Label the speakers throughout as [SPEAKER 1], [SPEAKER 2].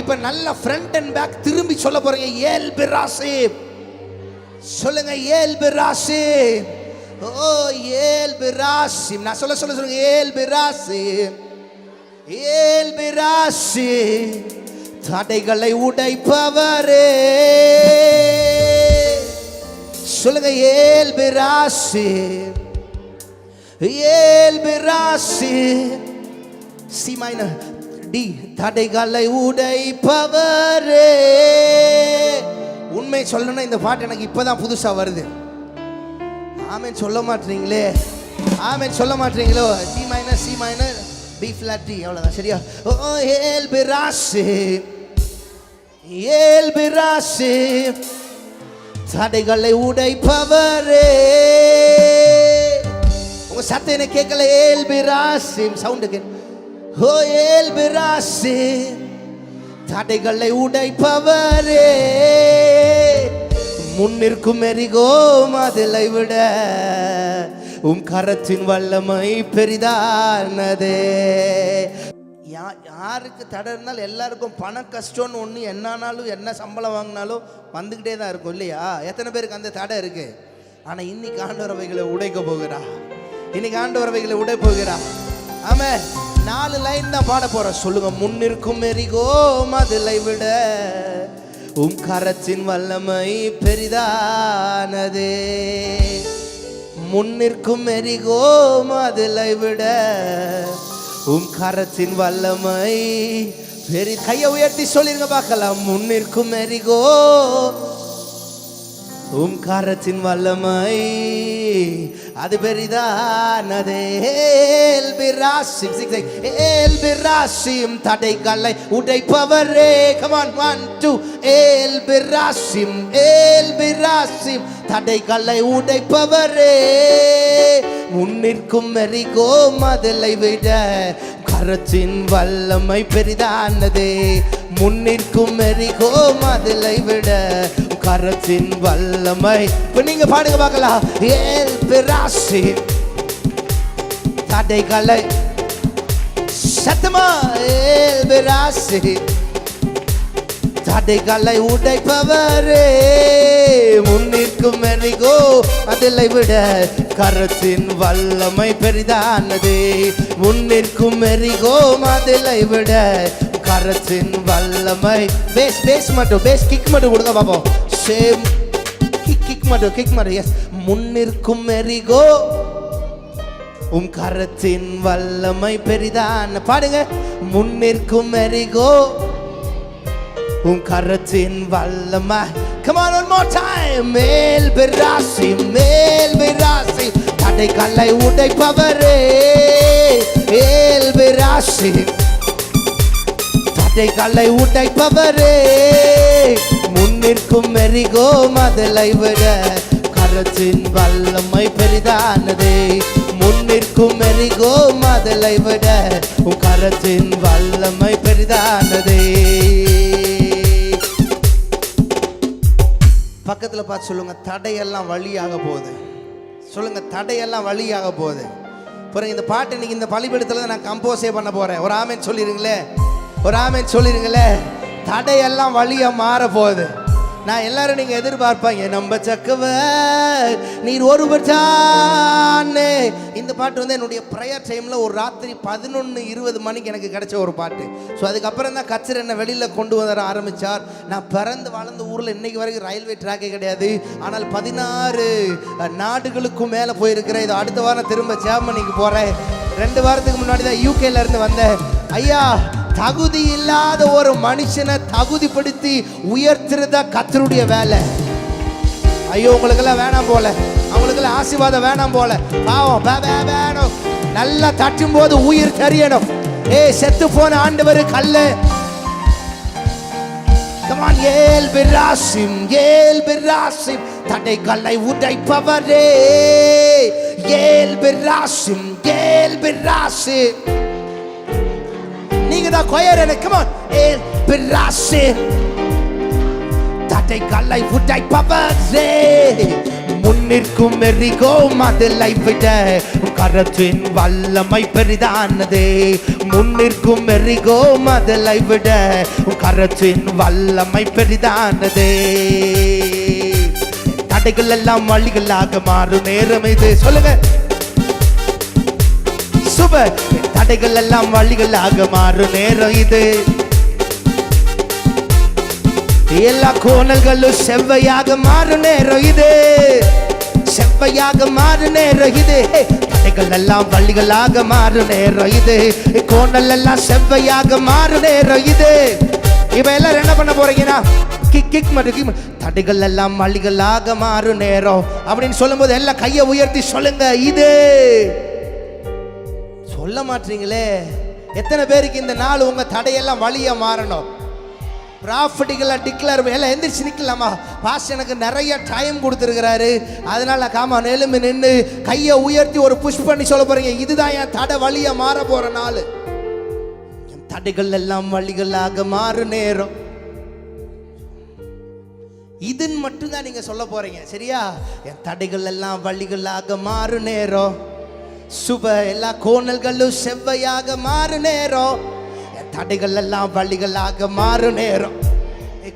[SPEAKER 1] இப்ப நல்ல front and back திரும்பி சொல்ல போறீங்க. ஏல் பிராசிம் சொல்லுங்க. ஏல் பிராசிம். ஓ ஏல் பிராசிம். நான் சொல்லுங்க. ஏல் பிராசிம். ஏல் பிராசிம். தடைகளை உடைப்பவரே சொல்லுங்க. ஏல் பிராசிம். ஏல் பிராசிம். C minor D. தடைகளை உடைப்பவரே. உண்மை சொல்லணும்னா இந்த பாட்டு எனக்கு இப்பதான் புதுசா வருது. ஆமென் சொல்ல மாட்டீங்களே. ஆமென் சொல்ல மாட்டீங்களோ. C minor C minor B flat D. அவ்வளவுதான் சரியா? ஓ ஏல் பிராசிம். ஏல் பிராசிம். தடைகளை உடைப்பவரே. உங்க சத்தம் என்ன கேட்கல? ஏல் பிராசிம் சவுண்ட் கேட்க. ஓ ஏல் பிராசிம். தடைகளை உடைப்பவரே. முன்னிற்கும் எரிகோ மதிலை விட கரத்தின் வல்லமை பெரிதானதே. யாருக்கு தடை இருந்தாலும் எல்லாருக்கும் பண கஷ்டம்னு ஒன்று என்னானாலும் என்ன சம்பளம் வாங்கினாலும் வந்துக்கிட்டே தான் இருக்கும் இல்லையா? எத்தனை பேருக்கு அந்த தடை இருக்கு? ஆனால் இன்னைக்கு ஆண்டவர் அவைகளை உடைக்க போகிறா. இன்னைக்கு ஆண்டவர் அவைகளை உடை போகிறா. ஆமா 4 லைன் தான் பாட போறோம். சொல்லுங்க. முன்னிற்கும் எரிகோ மதிலை விட கரத்தின் வல்லமை பெரிதானதே. முன்னிற்கும் எரிகோ மதிலை விட கரத்தின் வல்லமை பெரி. கையை உயர்த்தி சொல்லிருங்க பார்க்கலாம். முன்னிற்கும் எரிகோ கரத்தின் வல்லமை அது பெரிதானதே. ஏல் பிராசிம். ஏல் பிராசிம். தடைகளை உடைப்பவரே. come on 1 2. ஏல் பிராசிம். ஏல் பிராசிம். தடைகளை உடைப்பவரே. முன்னிற்கும் எரிகோ மதிலை விட கரத்தின் வல்லமை பெரிதானதே. முன்னிற்கும் எரிகோ மதிலை விட கரத்தின் வல்லமை. இப்ப நீங்க பாடுங்க பார்க்கலாம். ஏல் பிராசிம். தடைகளை சத்தமா. ஏல் பிராசிம். தடைகளை உடைப்பவரே. முன்னிற்கும் எரிகோ மதிலை விட கரத்தின் வல்லமை பெரிதானதே. முன்னிற்கும் எரிகோ மதிலை விட கரத்தின் வல்லமை. பேஸ் பேஸ் மட்டும் பேஸ் கிக் மட்டும் கொடுங்க பாப்போம். சேம் கிக் மட்டும் எஸ். முன்னிற்கும் எரிகோ கரத்தின் வல்லமை பெரிதான. பாடுங்க. முன்னிற்கும் எரிகோ கரத்தின் வல்லமை. come on one more time. மேல் பிராசிம். மேல் பிராசிம். தடைகளை உடைப்பவரே. ஏல் பிராசிம். தடைகளை உடைப்பவரே. முன்னிற்கும் எரிகோ மதிலை விட கரத்தின் வல்லமை பெரிதானதே. முன்னிற்கும் எரிகோ மதிலை விட கரத்தின் வல்லமை பெரிதானதே. பக்கத்தில் பார்த்து சொல்லுங்க. தடையெல்லாம் வழியாக போகுது. சொல்லுங்க. தடையெல்லாம் வழியாக போகுது. பிறகு இந்த பாட்டு இன்னைக்கு இந்த பலிபீடத்தில் நான் கம்போஸே பண்ண போறேன். ஒரு ஆமென் சொல்லிருங்களே. ஒரு ஆமென் சொல்லிருங்களே. தடையெல்லாம் வழியா மாற போகுது. நான் எல்லாரும் நீங்க எதிர்பார்ப்பாங்க. நம்ம சக்கவர் நீர் ஒருவர் தானே. இந்த பாட்டு வந்து என்னுடைய ப்ரேயர் டைம்ல ஒரு ராத்திரி 11:20 மணிக்கு எனக்கு கிடைச்ச ஒரு பாட்டு. ஸோ அதுக்கப்புறம் தான் கச்சர் என்னை வெளியில் கொண்டு வர ஆரம்பித்தார். நான் பிறந்து வளர்ந்த ஊரில் இன்னைக்கு வரைக்கும் ரயில்வே ட்ராக்கே கிடையாது. ஆனால் 16 நாடுகளுக்கும் மேலே போயிருக்கிறேன். இது அடுத்த வாரம் திரும்ப ஜெர்மனிக்கு போகிறேன். 2 வாரத்துக்கு முன்னாடி தான் யூகேல இருந்து வந்தேன். ஐயா, தகுதி இல்லாத ஒரு மனுஷனை தகுதிப்படுத்தி உயர்த்துறதா கர்த்தருடைய வேலை. ஐயோ, உங்களுக்கெல்லாம் வேணாம் போல, அவங்களுக்கெல்லாம் ஆசீர்வாதம் வேணாம் போல. பாவம் வேணும். நல்லா தட்டும் போது உயிர் தெரியணும். செத்து போன ஆண்டவர் கல்லு. ஏல் பிராசிம். ஏல் பிராசிம். தடைகளை உடைப்பவரே. ஏல் பிராசிம். ஏல் பிராசிம். நீங்க தான் கொயர் எனக்கு. come on. ஏல் பிராசிம். தடைகளை உடைப்பவரே. முன்னிற்கும் எரிகோ மதிலை விட கரத்தின் வல்லமை பெரிதானதே. முன்னிற்கும் எரிகோ மதலை விட உன் கரத்தின் வல்லமை பெரிதானதே. தடைகள் எல்லாம் வழிகளாக மாறும் நேரம் இது. சொல்லுங்க சூப்பர். தடைகள் எல்லாம் வழிகளாக மாறும் நேரம் இது. எல்லா கோணல்களும் செவ்வையாக மாறும் நேரம் இது. செவ்வையாக மாறும் நேரம் இது. தடைகள் எல்லாம் வழிகளாக மாறும் நேரம் இது. கோணல் எல்லாம் செவ்வையாக மாறும் நேரம் இது. இப்ப எல்லாரும் என்ன பண்ண போறீங்கன்னா கிக் கிக் மட்டும் தடைகள் எல்லாம் வழிகளாக மாறும் நேரம் அப்படின்னு சொல்லும் போது எல்லாம் கையை உயர்த்தி சொல்லுங்க இது. சொல்ல மாட்டீங்களே. எத்தனை பேருக்கு இந்த நாள் உங்க தடையெல்லாம் வழியா மாறணும்? ப்ராஃபிட்டிக்கலா டிக்ளேர் எல்லாம் எந்திரிச்சு நிற்கலாமா? பாஸ்டர் எனக்கு நிறைய டைம் கொடுத்துருக்கிறாரு, அதனால காமா நெலும்பு நின்று கையை உயர்த்தி ஒரு புஷ் பண்ணி சொல்ல போறீங்க, இதுதான் என் தடை வழியா மாற போற நாள். என் தடைகள் எல்லாம் வழிகளாக மாறு நேரம் இதுன்னு மட்டும்தான் நீங்க சொல்ல போறீங்க, சரியா? என் தடைகள் எல்லாம் வழிகளாக மாறு நேரம். சுப எல்லா கோணல்களும் செவ்வையாக மாறு நேரம். தடைகள் எல்லாம் வழிகளாக மாறு நேரம்.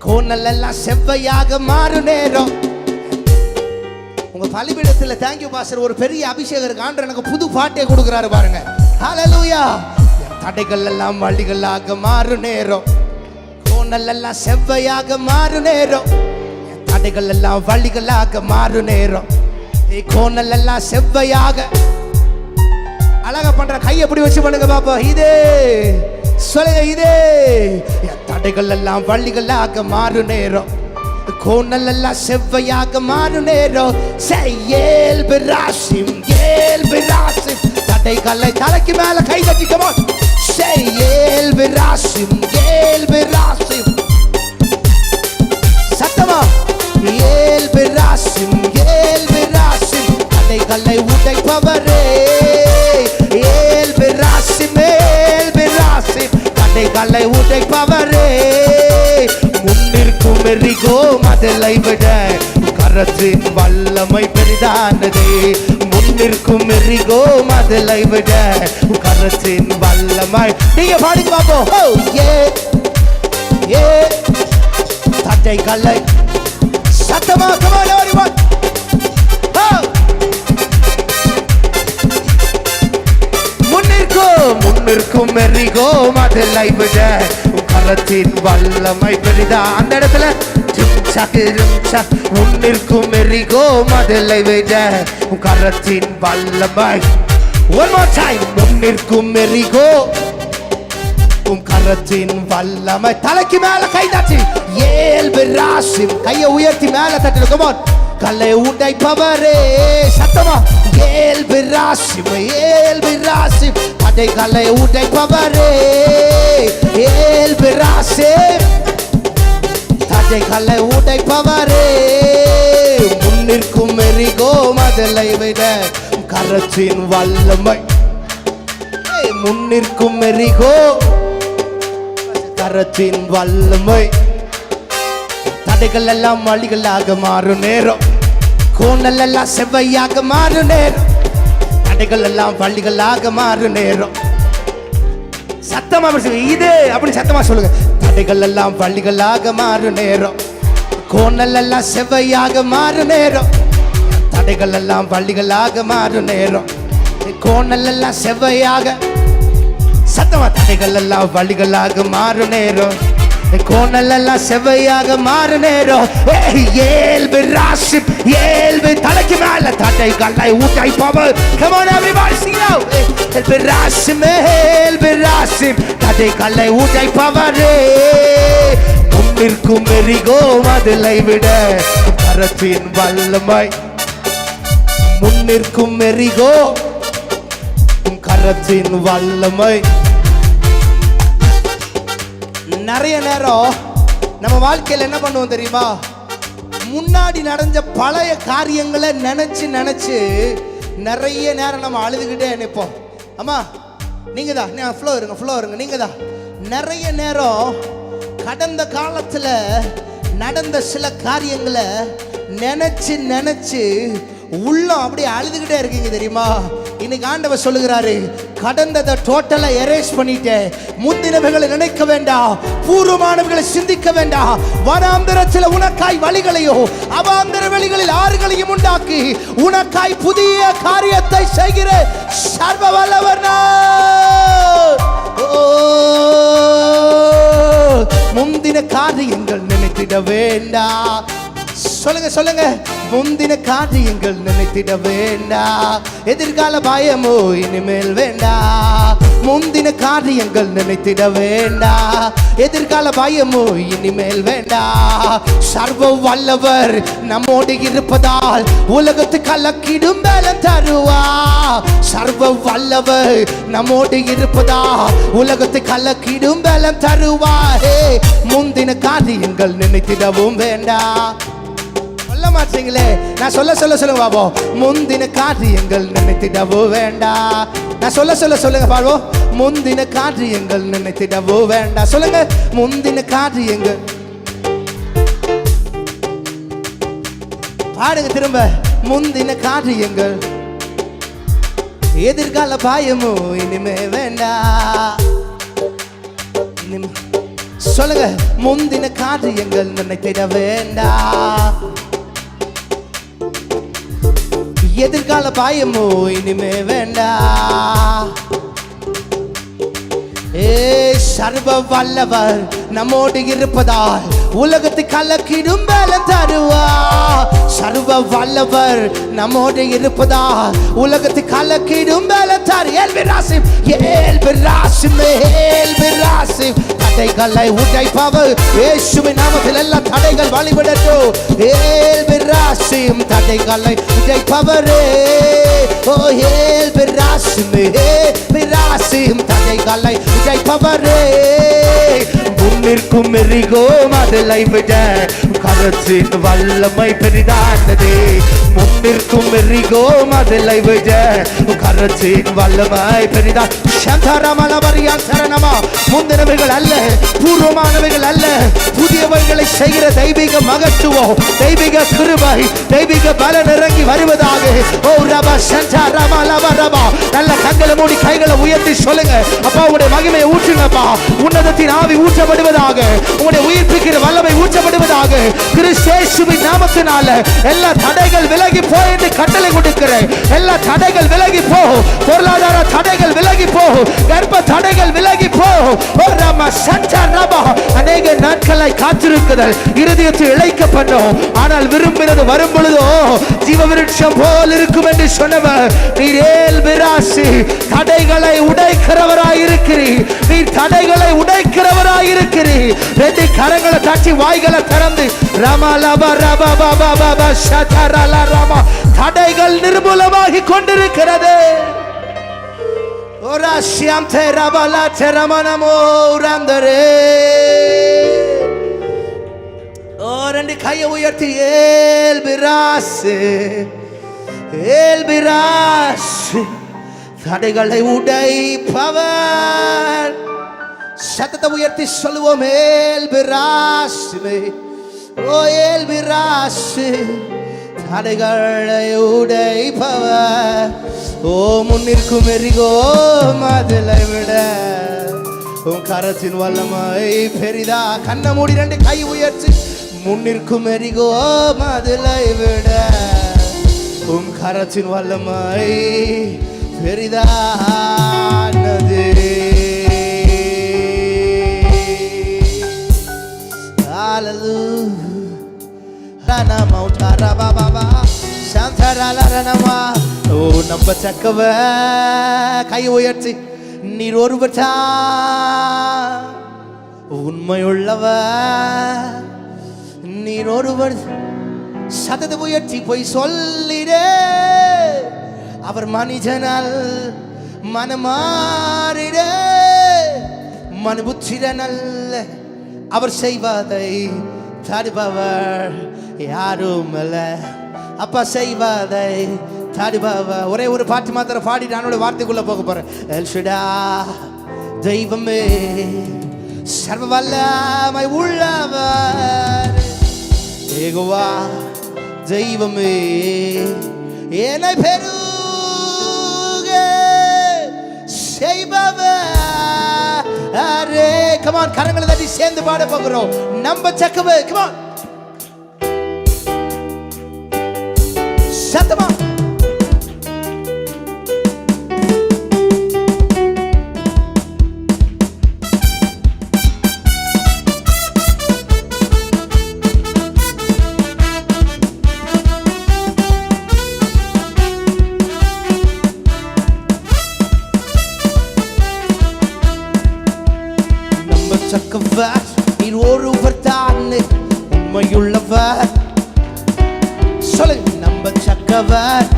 [SPEAKER 1] கோணல் எல்லாம் செவ்வையாக மாறு நேரம். உங்க பலிபீடத்தில் தேங்க்யூ பாஸ்டர் ஒரு பெரிய அபிஷேகம் ஆண்டவர் எனக்கு புது பாட்டே கொடுக்குறாரு பாருங்க. ஹல்லேலூயா. தடைகள் எல்லாம் வழிகளாக மாறு நேரம். கோணல் எல்லாம் செவ்வையாக மாறு நேரம். தடைகள் எல்லாம் வழிகளாக மாறு நேரம். கோணல் எல்லாம் செவ்வையாக. அழகா பண்ற கையை எப்படி வச்சு பண்ணுங்க பாப்பா. இதே சொல்லுங்க இதே. தடைகள் எல்லாம் வழிகளாக மாறு நேரம். கோணல் எல்லாம் செவ்வையாக மாறு நேரம். ஏல் பிராசிம் ஏல் பிராசிம். தடைகளை தலைக்கு மேல கை தட்டிக்கமா. ஏல் பிராசிம் ஏல் பிராசிம். சத்தமா ஏல் பிராசிம் ஏல் பிராசிம். தடைகளை உடைப்பவரே ஏல் பிராசிம் ஏல் பிராசிம். தடைகளை உடைப்பவரே. முன்னிற்கும் எரிகோ மதலை விட கரத்தின் வல்லமை பெரிதானதே. முன்னிற்கும் எரிகோ மதலை விட கரத்தின் வல்லமை. நீங்க பாடுங்க பாப்போம். ஏ ஏ தடைகளை சத்தமா come on everyone. முன்னிற்கும் எரிகோ மதலை விட கரத்தின் வல்லமை பெரிதா. அந்த இடத்துல முன்னிற்கும் எரிகோ மதலை விட கரத்தின் வல்லமை. one more time. முன்னிற்கும் எரிகோ கரத்தின் வல்லமை. தலைக்கு மேல கை தட்டி ஏல் பிராசிம். கையை உயர்த்தி மேல தட்டி. come on. கல்லை உடைப்பவரே சத்தமா ஏல் பிராசிம் ஏல் பிராசிம். தடைகளை உடைப்பவரே ஏல் பிராசிம். தடைகளை உடைப்பவரே. முன்னிற்கும் எரிகோ மதலை விட கரத்தின் வல்லமை. முன்னிற்கும் எரிகோ கரத்தின் வல்லமை. தடைகள் எல்லாம் வழிகளாக மாறும் நேரம். கோணல் எல்லாம் செவ்வையாக மாறு நேரம். தடைகள் எல்லாம் வழிகளாக மாறு நேரம். சத்தமா இது அப்படி சத்தமா சொல்லுங்க. தடைகள் எல்லாம் வழிகளாக மாறு நேரம். கோணல் எல்லாம் செவ்வையாக மாறு நேரம். தடைகள் எல்லாம் வழிகளாக மாறு நேரம். கோணல் எல்லாம் செவ்வையாக. சத்தமா தடைகள் எல்லாம் வழிகளாக மாறு நேரம். கோணல் எல்லாம் செவ்வையாக மாறு நேரம். ஏல் பிராசிம் ஏல் தலைக்கு மேல தடைகளை உடைப்பவர். come on everybody sing out. ஏல் பிராசிம் ஏல் பிராசிம். தடைகளை உடைப்பவரே. முன்னிற்கும் எரிகோ மதலை விட கரத்தின் வல்லமை. முன்னிற்கும் எரிகோ கரத்தின் வல்லமை. நிறைய நேரம் நம்ம வாழ்க்கையில் என்ன பண்ணுவோம் தெரியுமா? முன்னாடி நடந்த பழைய காரியங்களை நினைச்சு நினைச்சு நிறைய நேரம் நம்ம அழுதுகிட்டே நினைப்போம். அம்மா நீங்க தான் ஃப்ளோ இருங்க நீங்க தான். நிறைய நேரம் கடந்த காலத்துல நடந்த சில காரியங்களை நினைச்சு நினைச்சு உள்ளம் அப்படியே அழுதுகிட்டே இருக்கீங்க தெரியுமா? இன்னைக்கு ஆண்டவர் சொல்லுகிறாரு, கடந்ததை டோட்டலா எரேஸ் பண்ணிட்டேன். முந்தினவைகளை நினைக்க வேண்டாம், பூர்வமானவைகளை சிந்திக்க வேண்டாம். வனாந்தரத்தில் உனக்காய் வழிகளையோ அவாந்தர வெளிகளில் ஆறுகளையும் உண்டாக்கி உனக்காய் புதிய காரியத்தை செய்கிற சர்வ வல்லவர் நான். முந்தின காரியங்கள் நினைத்திட வேண்டாம். சொல்லுங்க சொல்லுங்க, முந்தின காரியங்கள் நினைத்திட வேண்டாம். எதிர்கால பயமோ இனிமேல் வேண்டாம். முந்தின காரியங்கள் நினைத்திட வேண்டாம். எதிர்கால பயமோ இனிமேல் வேண்டாம். சர்வ வல்லவர் நம்மோடு இருப்பதால் உலகத்து கலக்கிடும் பலம் தருவா. சர்வ வல்லவர் நம்மோடு இருப்பதால் உலகத்து கலக்கிடும் பலம் தருவா. முந்தின காரியங்கள் நினைத்திடவும் வேண்டாம். மாற்றீங்களே, நான் சொல்லுங்க பாபோ. முந்தின காரியங்கள் நினைத்திடவோ வேண்டாம். நான் சொல்லுங்க பாபோ. முந்தின காரியங்கள் நினைத்திடவோ வேண்டாம். சொல்லுங்க, முந்தின காரியங்கள். பாடுங்க திரும்ப. முந்தின காரியங்கள், எதிர்கால பயமோ இனிமே வேண்டாம். சொல்லுங்க, முந்தின காரியங்கள் நினைத்திட வேண்டாம். எதிர்கால பயமோ இனிமே வேண்டாம். சர்வ வல்லவர் நம்மோடு இருப்பதால் உலகத்தை கலக்கிடும் பலம் தருவா. சர்வ வல்லவர் நம்மோடு இருப்பதால் உலகத்தை கலக்கிடும் பலம் தரு. ஏல்பிராசிம் ஏல்பிராசிம் ஏல்பிராசிம். தடைகளை உடைப்பவர் இயேசுவின் நாமத்தில் எல்லா தடைகள் வழிவிடட்டும். ஏல்பிராசிம் தடைகளை உடைப்பவரே. ஓ ஏல்பிராசிம் ஏல்பிராசிம் தடைகளை உடைப்பவரே. முன்னிற்கும் எரிகோ மதலை விட கரத்தின் வல்லமை பெரிதானதே. முன்னிற்கும் எரிகோ மதலை விட கரத்தின் வல்லமை பெரிதா. முந்தினவைகள் அல்ல, பூர்வமானவைகள் அல்ல, புதியவைகளை செய்கிற தெய்வீக மகத்துவம், தெய்வீக கிருபை, தெய்வீக பலன் இறங்கி வருவதாக. ஓ ரபா சந்தா ரபா லபா ரபா. நல்ல கண்களை மூடி கைகளை உயர்த்தி சொல்லுங்க, அப்பா உங்களுடைய மகிமையை ஊற்றுங்கப்பா. உன்னதத்தின் ஆவி ஊற்றப்படுவதாக, உங்களுடைய உயிர்ப்பிக்கிற வல்லமை ஊற்றப்படுவதாக. கிறிஸ்தேசுவின் நாமத்தினால எல்லா தடைகள் விலகி போ என்று கட்டளை கொடுக்கிறேன். எல்லா தடைகள் விலகி போ. பொருளாதார தடைகள் விலகி போ. கர்ப்ப தடைகள் விலகி போ. அநேக நாட்களை காத்திருக்குதல் இருதயத்தை இழைக்க பண்ணும். ஆனால் விரும்பினது வரும் பொழுதோ ஜீவ விருட்சம் போல் இருக்கும் என்று சொன்னவர் நீர். ஏல்பிராசி தடைகளை உடைக்கிறவராயிருக்கிறீர். நீர் தடைகளை உடைக்கிறவராயிருக்கிறீர். ரெண்டு கரங்களை தாட்சி வாய்களை திறந்து ரமா லபா ரபா பாபா பாபா ஷதரல ரமா. தடைகள் நிர்மூலமாகி கொண்டிருக்கிறது. ஓரா ஷியாம் தேரபலா தேரமனமோ ரந்தரே. ஓ ரெண்டு கையை உயர்த்தி ஏல்பிராசி ஏல்பிராசி தடைகளை உடைப்பவர். சத்தத்தை உயர்த்தி சொல்லுவோம், ஏல்பிராசி ஓ ஏல்பிராசி தடைகளை உடைப்பவர். ஓ முன்னிற்கும் எரிகோ மதலை விட உன் கரத்தின் வல்லமை பெரிதா. கண்ணை மூடி ரெண்டு கை உயர்த்தி. முன்னிற்கும் எரிகோ மதலை விட உன் கரத்தின் வல்லமை பெரிதானது. நம்ப சக்கவ கை உயர்த்தி நீர் ஒருவற்றா உண்மையுள்ளவ. நீர் ஒருவர் சதத்தை உயர்த்தி போய் சொல்லிடே. அவர் மனிதனால் மனமாறிட மனுபுத்திரனல்ல. அவர் செய்வதை தடுப்பவர் யாரும் அல்ல. அப்பா செய்வதை தடுப்பவர். ஒரே ஒரு பாட்டு மாத்திரம் பாடிட்டு அவனோட வார்த்தைக்குள்ள போக போறேன். எல்ஷடா தெய்வமே சர்வ வல்லமை உள்ளவர். ஏகோவா தெய்வமே என்னை பெருக அரே come on கரங்களை தட்டி சேர்ந்து பாட போகிறோம் நம்ப சக்கவே come on சத்தமா சக்கவர் நீர் ஒருவர் தானே உண்மையுள்ளவர் சொல்லுங்க நம்ப சக்கவர்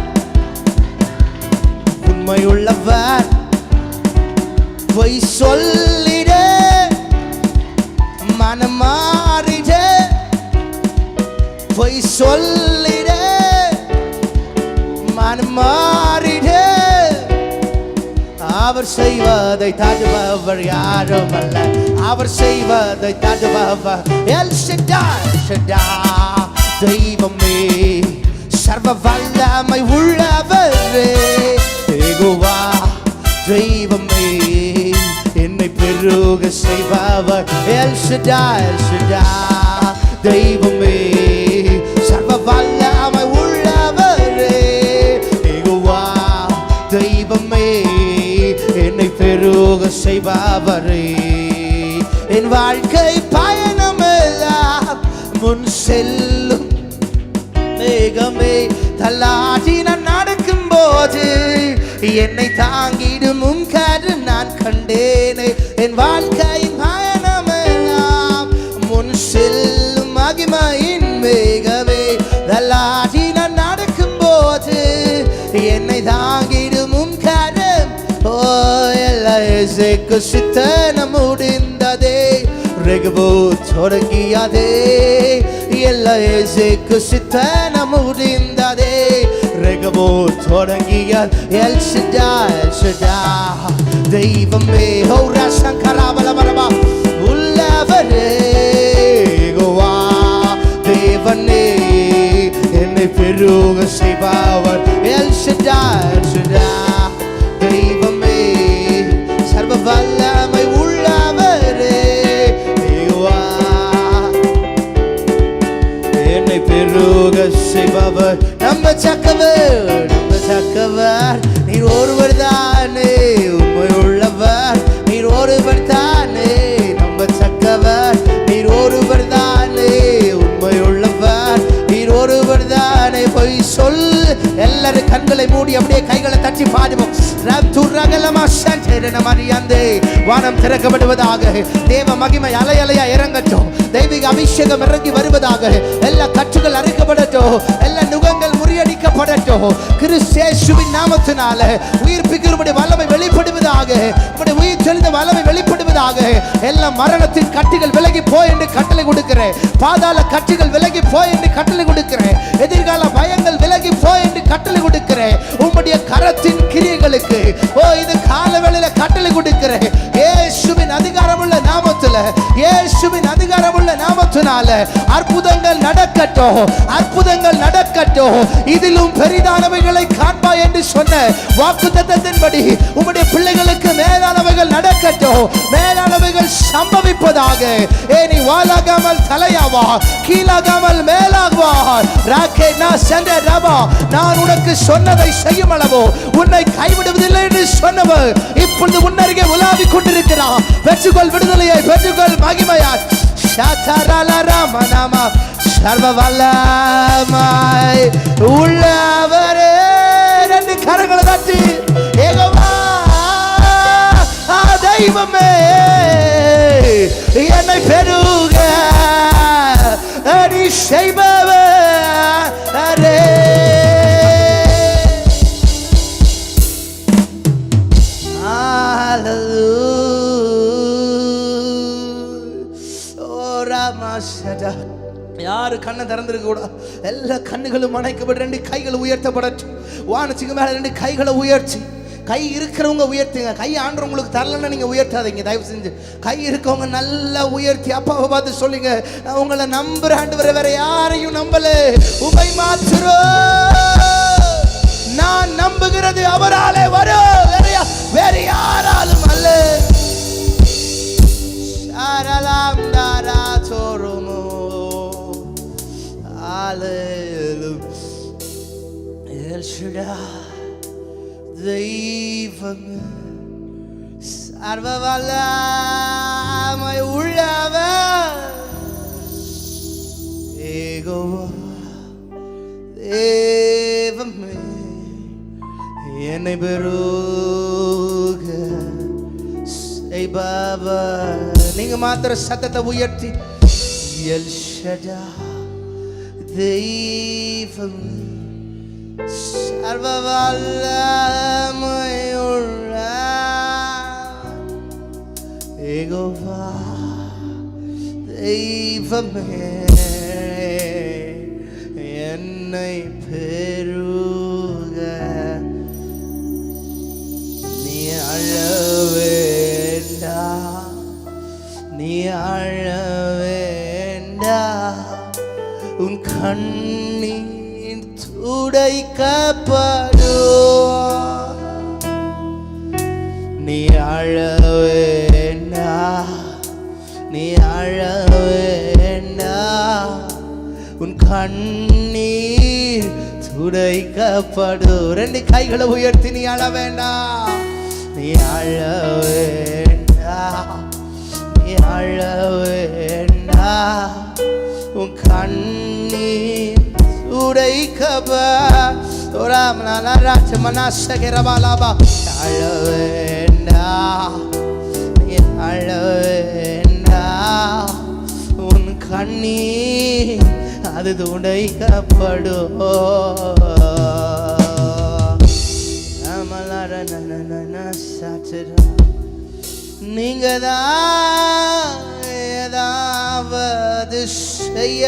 [SPEAKER 1] உண்மையுள்ளவர் பொய் சொல்லிட மனம் மாறிட பொய் சொல்லிட மனம் மாறிட அவர் செய்வதை தடுப்பவர் யாரும் அல்ல அவர் செய்வதை தடுப்பவர் எல் ஷடாய் தெய்வமே சர்வ வல்லமை உள்ளவரே யெகோவா தெய்வமே என்னை பெருக செய்பவர் எல் ஷடாய் தெய்வமே சர்வ வல்லமை உள்ளவரே யெகோவா தெய்வமே என்னை பெருக செய்பவரே என் வாழ்க்கை பயணமெல்லாம் முன் செல்லும் மேகமே தள்ளாடி நான் நடக்கும் போது என்னை தாங்கிடும் உன்காது நான் கண்டேனே என் வாழ்க்கையின் பயணமெல்லாம் முன் செல்லும் மகிமையின் மேகமே தள்ளாடி நான் நடக்கும் போது என்னை தாங்கிடும் உன்காது எல்லைக்கு சித்தனம் முடிந்ததே ரெகபோ தொடங்கியதே எல்லைக்கு சித்தனம் முடிந்ததே ரெகபோ தொடங்கிய எல் ஷடாய் தெய்வமே ஹௌரா சங்கராபல மரபா உள்ளவரே யெகோவா தேவனே என்னை பெருக செய்பவர் எல் ஷடாய் தெய்வமே சர்வ வல்லமை உள்ளவரே யெகோவா என்னை பெருக செய்பவர் நம்ப சக்கவர் நீர் ஒருவர் தானே உண்மை உள்ளவர் நீர் ஒருவர் தானே நம்ப சக்கவர் நீர் ஒருவர் தானே உண்மை உள்ளவர் நீர் ஒருவர் தானே பொய் சொல் எல்லாரும் கண்களை மூடி அப்படியே கைகளை தட்டி பாடுவோம் வானம் திறக்கப்படுவதாக தேவ மகிமை அலை அலையா இறங்கட்டும் தெய்வீக அபிஷேகம் இறங்கி வருவதாக எல்லா கட்டுகள் அறுக்கப்படட்டும் எல்லா நுகங்கள் முறியடிக்கப்படட்டும் கிறிஸ்து இயேசுவின் நாமத்தினால உயிர்ப்பிக்கிறவருடைய வல்லமை வெளிப்படுவதாக உம்முடைய உயிர் தெளிந்த வல்லமை வெளிப்படுவதாக எல்லா மரணத்தின் கட்டுகள் விலகி போய் என்று கட்டளை கொடுக்கிறேன் பாதாள கட்டுகள் விலகி போய் என்று கட்டளை கொடுக்கிறேன் எதிர்கால பயங்கள் விலகி போய் என்று கட்டளை கொடுக்கிறேன் உம்முடைய கரத்தின் கிரியைகளுக்கு இது காலவேளையில கட்டளை கொடுக்கிறேன் இயேசுவின் அதிகாரமுள்ள நாமத்துல இயேசுவின் அதிகாரமுள்ள நாமத்தினால அற்புதங்கள் நடக்கட்டும் அற்புதங்கள் நடக்கட்டும் இதிலும் பெரிதானவைகளை காண்பாய் என்று சொன்ன வாக்குத்தத்தத்தின்படி உம்முடைய பிள்ளைகளுக்கு மேலானவைகள் நடக்கட்டும் மேலானவைகள் சம்பவிப்பதாக ஏனி வாலாகாமல் தலையாவா கீழாகாமல் மேலாகுவா ராக்கே நான் சென்ற ரபா நான் உனக்கு சொன்னதை செய்யும் அளவோ உன்னை கைவிடுவதில்லை என்று சொன்னவர் இப்பொழுது உன்னருகே உலாவிக் கொண்டிருக்கிறார் பெற்றுக்கொள் விடுதலையை பெற்றுக்கொள் மகிமையாய் சர்வ வல்லமாய் உள்ளவரே ரெண்டு கரங்களை தட்டி யெகோவா தெய்வமே என்னை பெருக நீ செய்பவரே யாரு கண்ணை திறந்திருக்க கூடாது எல்லா கண்ணுகளும் அணைக்கப்பட்டு ரெண்டு கைகள் உயர்த்தப்படட்டும் வானத்துக்கு மேல ரெண்டு கைகளை உயர்ச்சி கை இருக்கிறவங்க உயர்த்துங்க கை ஆண்டவங்களுக்கு தரலன்னா நீங்க உயர்த்தாதீங்க தயவு செஞ்சு கை இருக்கவங்க நல்லா உயர்த்தி அப்பாவை பார்த்து சொல்லுங்க நான் உங்களை நம்புற ஆண்டவரை வேற யாரையும் நம்பல உமை மாத்திரோ நான் நம்புகிறது அவராலே வரும் வேற யாராலும் அல்ல Sharalam dara torumo. Hallelujah. El Shaddai, தெய்வமே சர்வ வல்லமை உள்ளவர் யெகோவா தேவமே என்னை பெருக செய்பவர். நீங்க மாத்திர சத்தத்தை உயர்த்தி எல் ஷடாய் தெய்வமே சர்வ வல்லமை உள்ளவர் யெகோவா தெய்வமே என்னை பெருக. நீ அழ வேண்டாம், நீ அழ வேண்டாம், உன் கண்ணீர் துடைக்கப்படும். நீ அழ வேண்டாம், நீ அழ வேண்டாம், உன் கண்ணீர் துடைக்கப்படும். ரெண்டு கைகளை உயர்த்தி நீ அழ வேண்டாம், நீ அழ வேண்டாம், நீ அழ வேண்டாம், உன் கண்ணீர் துடைக்கப்படும். தோராம் நாராஜ மனாசகரபாலாபா அழ வேண்டாம், நீ அழ வேண்டாம், உன் கண்ணீர் அது துடைக்கப்படும். நீங்க தான் ஏதாவது செய்ய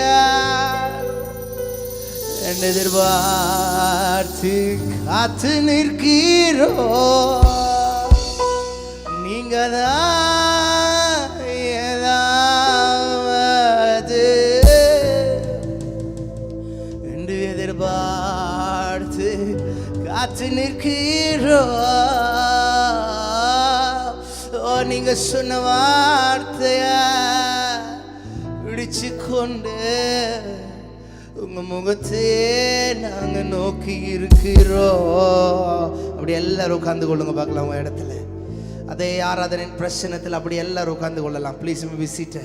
[SPEAKER 1] எதிர்பார்த்து காத்து நிற்கிறோ. நீங்க தான் ஏதாவது என்று எதிர்பார்த்து காத்து நிற்கிறோ. நீங்க சொன்ன வார்த்தைய பிடிச்சு கொண்டு உங்க முகத்தையே நாங்க நோக்கி இருக்கிறோம். அப்படி எல்லாரும் உட்கார்ந்து கொள்ளுங்க பார்க்கலாம் உங்க இடத்துல. அதே ஆராதனையின் பிரச்சனத்தில் அப்படி எல்லாரும் உட்கார்ந்து கொள்ளலாம். Please be seated.